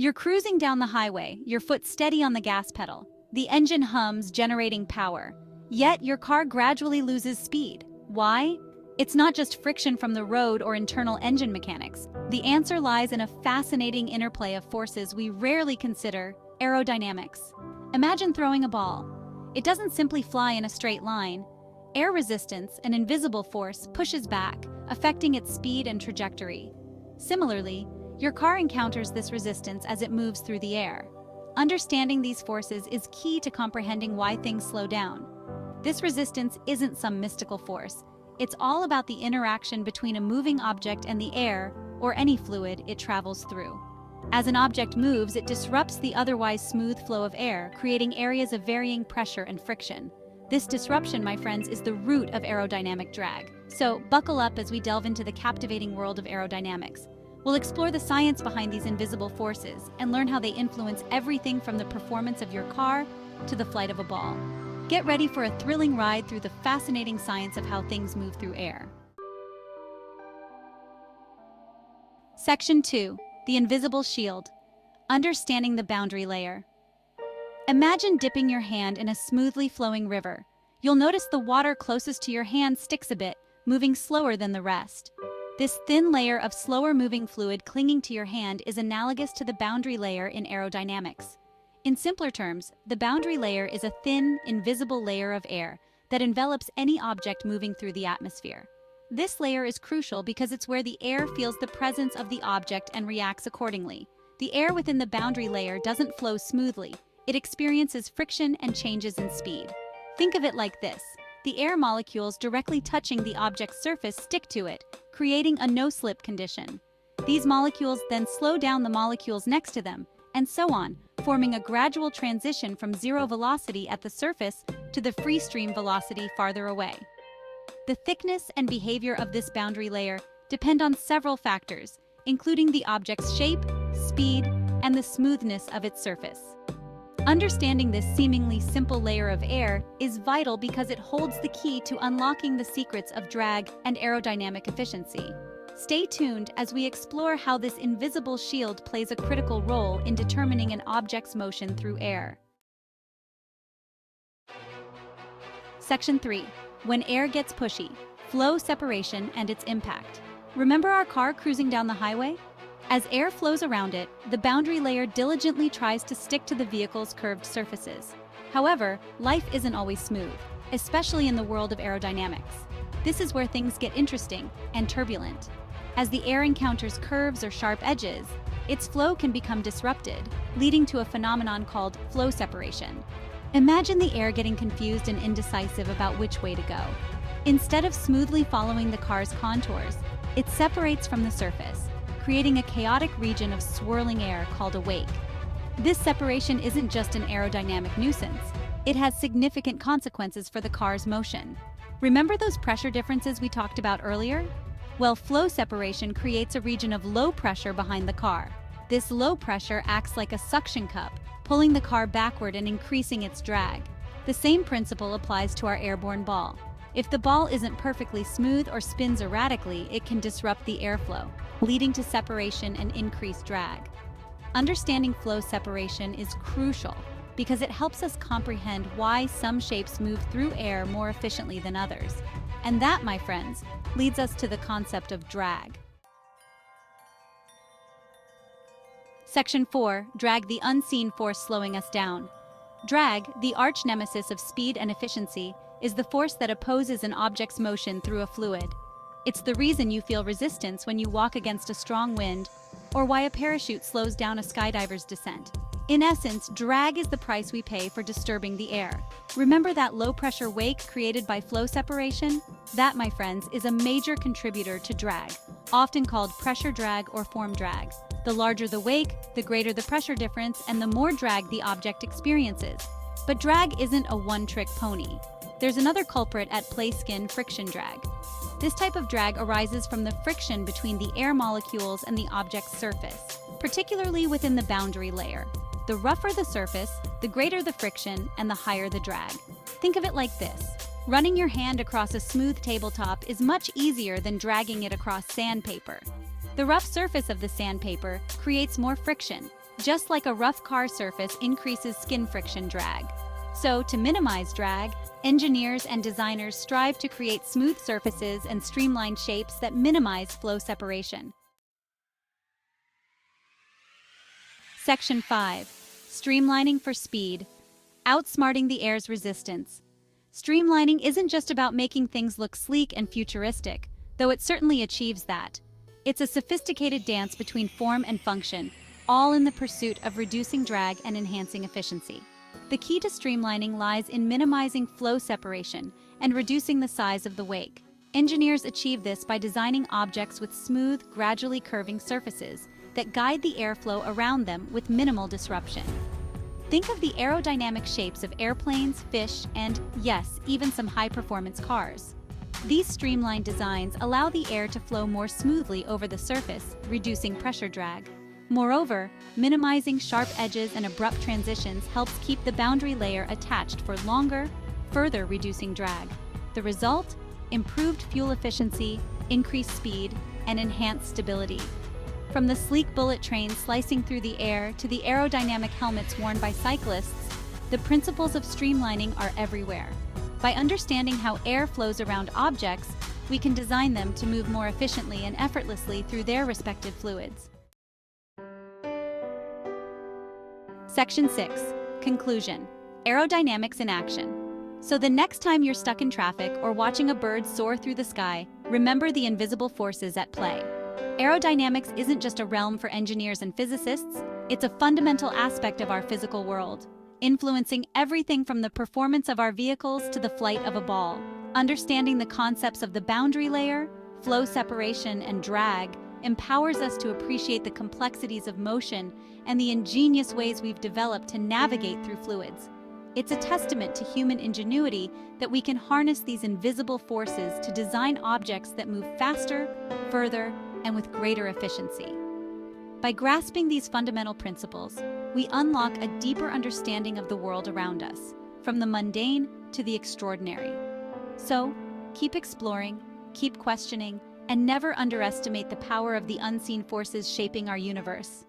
You're cruising down the highway, your foot steady on the gas pedal. The engine hums, generating power. Yet your car gradually loses speed. Why? It's not just friction from the road or internal engine mechanics. The answer lies in a fascinating interplay of forces we rarely consider: aerodynamics. Imagine throwing a ball. It doesn't simply fly in a straight line. Air resistance, an invisible force, pushes back, affecting its speed and trajectory. Similarly, your car encounters this resistance as it moves through the air. Understanding these forces is key to comprehending why things slow down. This resistance isn't some mystical force. It's all about the interaction between a moving object and the air, or any fluid it travels through. As an object moves, it disrupts the otherwise smooth flow of air, creating areas of varying pressure and friction. This disruption, my friends, is the root of aerodynamic drag. So buckle up as we delve into the captivating world of aerodynamics. We'll explore the science behind these invisible forces and learn how they influence everything from the performance of your car to the flight of a ball. Get ready for a thrilling ride through the fascinating science of how things move through air. Section 2. The Invisible Shield. Understanding the boundary layer. Imagine dipping your hand in a smoothly flowing river. You'll notice the water closest to your hand sticks a bit, moving slower than the rest. This thin layer of slower-moving fluid clinging to your hand is analogous to the boundary layer in aerodynamics. In simpler terms, the boundary layer is a thin, invisible layer of air that envelops any object moving through the atmosphere. This layer is crucial because it's where the air feels the presence of the object and reacts accordingly. The air within the boundary layer doesn't flow smoothly. It experiences friction and changes in speed. Think of it like this. The air molecules directly touching the object's surface stick to it, creating a no-slip condition. These molecules then slow down the molecules next to them, and so on, forming a gradual transition from zero velocity at the surface to the free stream velocity farther away. The thickness and behavior of this boundary layer depend on several factors, including the object's shape, speed, and the smoothness of its surface. Understanding this seemingly simple layer of air is vital because it holds the key to unlocking the secrets of drag and aerodynamic efficiency. Stay tuned as we explore how this invisible shield plays a critical role in determining an object's motion through air. Section 3. When air gets pushy, flow separation and its impact. Remember our car cruising down the highway? As air flows around it, the boundary layer diligently tries to stick to the vehicle's curved surfaces. However, life isn't always smooth, especially in the world of aerodynamics. This is where things get interesting and turbulent. As the air encounters curves or sharp edges, its flow can become disrupted, leading to a phenomenon called flow separation. Imagine the air getting confused and indecisive about which way to go. Instead of smoothly following the car's contours, it separates from the surface, creating a chaotic region of swirling air called a wake. This separation isn't just an aerodynamic nuisance. It has significant consequences for the car's motion. Remember those pressure differences we talked about earlier? Well, flow separation creates a region of low pressure behind the car. This low pressure acts like a suction cup, pulling the car backward and increasing its drag. The same principle applies to our airborne ball. If the ball isn't perfectly smooth or spins erratically, it can disrupt the airflow, leading to separation and increased drag. Understanding flow separation is crucial because it helps us comprehend why some shapes move through air more efficiently than others. And that, my friends, leads us to the concept of drag. Section 4. Drag, the unseen force slowing us down. Drag, the arch nemesis of speed and efficiency, is the force that opposes an object's motion through a fluid. It's the reason you feel resistance when you walk against a strong wind, or why a parachute slows down a skydiver's descent. In essence, drag is the price we pay for disturbing the air. Remember that low-pressure wake created by flow separation? That, my friends, is a major contributor to drag, often called pressure drag or form drag. The larger the wake, the greater the pressure difference, and the more drag the object experiences. But drag isn't a one-trick pony. There's another culprit at play: skin friction drag. This type of drag arises from the friction between the air molecules and the object's surface, particularly within the boundary layer. The rougher the surface, the greater the friction and the higher the drag. Think of it like this. Running your hand across a smooth tabletop is much easier than dragging it across sandpaper. The rough surface of the sandpaper creates more friction, just like a rough car surface increases skin friction drag. So, to minimize drag, engineers and designers strive to create smooth surfaces and streamlined shapes that minimize flow separation. Section 5. Streamlining for speed. Outsmarting the air's resistance. Streamlining isn't just about making things look sleek and futuristic, though it certainly achieves that. It's a sophisticated dance between form and function, all in the pursuit of reducing drag and enhancing efficiency. The key to streamlining lies in minimizing flow separation and reducing the size of the wake. Engineers achieve this by designing objects with smooth, gradually curving surfaces that guide the airflow around them with minimal disruption. Think of the aerodynamic shapes of airplanes, fish, and, yes, even some high-performance cars. These streamlined designs allow the air to flow more smoothly over the surface, reducing pressure drag. Moreover, minimizing sharp edges and abrupt transitions helps keep the boundary layer attached for longer, further reducing drag. The result? Improved fuel efficiency, increased speed, and enhanced stability. From the sleek bullet trains slicing through the air to the aerodynamic helmets worn by cyclists, the principles of streamlining are everywhere. By understanding how air flows around objects, we can design them to move more efficiently and effortlessly through their respective fluids. Section 6. Conclusion. Aerodynamics in action. So the next time you're stuck in traffic or watching a bird soar through the sky, remember the invisible forces at play. Aerodynamics isn't just a realm for engineers and physicists, it's a fundamental aspect of our physical world, influencing everything from the performance of our vehicles to the flight of a ball. Understanding the concepts of the boundary layer, flow separation, and drag empowers us to appreciate the complexities of motion and the ingenious ways we've developed to navigate through fluids. It's a testament to human ingenuity that we can harness these invisible forces to design objects that move faster, further, and with greater efficiency. By grasping these fundamental principles, we unlock a deeper understanding of the world around us, from the mundane to the extraordinary. So, keep exploring, keep questioning, and never underestimate the power of the unseen forces shaping our universe.